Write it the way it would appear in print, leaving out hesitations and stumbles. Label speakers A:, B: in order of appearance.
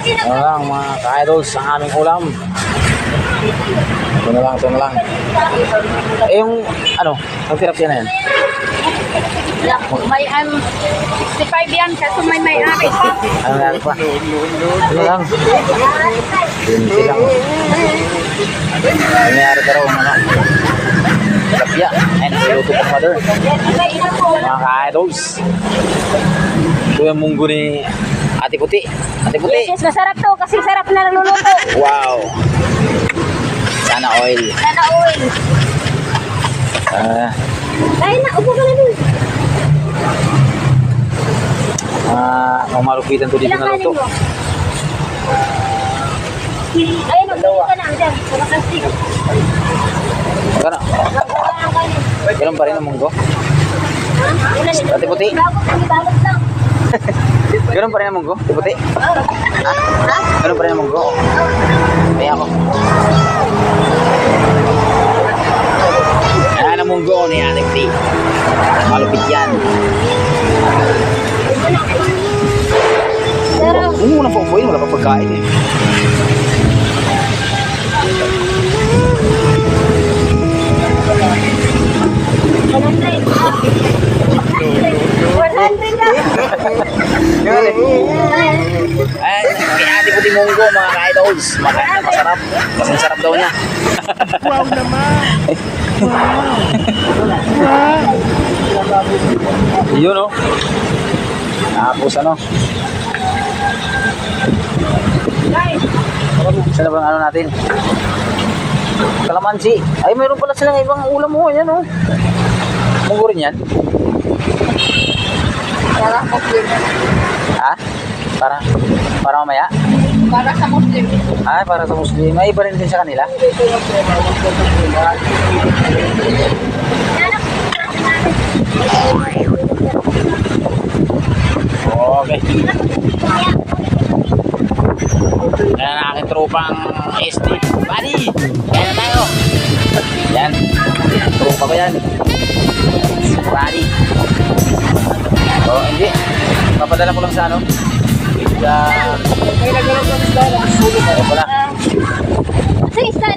A: Ano lang mga ka-idols ang aming ulam. Ito na lang, ito na lang. Eh yung ano, ang tilapia na yan.
B: May 65 yan kasi may-ari pa.
A: Ano na pa? Ito na lang. 20 lang. May-ari ka raw ano. Tilapia. And siluto pang mother. Mga ka-idols. Ito yung munggo ni Ate Puti. Ate Puti.
B: Yes, masarap to kasi sarap na naluluto.
A: Wow. Sana oil.
B: Sana oil. Dahil na, upo ka na dun.
A: Malupitan to dito
B: Ilang
A: na
B: kanin
A: luto.
B: mo? Ayun, upo ka na. Diyan, sa makasig.
A: Gano'n?
B: Nakuha ang kanin.
A: Ganun pa rin ang munggo? Ate Puti?
B: Balot lang.
A: Ganun pa rin ang munggo? Ate Puti? Ganun pa rin ang munggo? Ay ako. Ayan ang munggo ni Ate Puti. Malupit yan. Huwag mo na paupuin, wala pa pagkain eh. Ayan, kay Ate Puti munggo mga ka-idols. Masarap. Kasi sarap daw niya.
C: Wow naman!
A: Yun o. Tapos ano. Saan ba ang ano natin? Kalamansi. Ay, mayroon pala silang ibang ulam mo. Ayan o. Munggo rin yan. Ha? Para mamaya?
B: Para sa Muslim.
A: Ah, para sa Muslim. May iba rin din sa kanila. Okay. Yan ang aking tropang SD. Buddy! Yan na tayo. Yan. Tropa ko yan. Buddy. Oh, hindi. Papadala ko lang sa ano. Sa... Ano pala?
B: Sa isda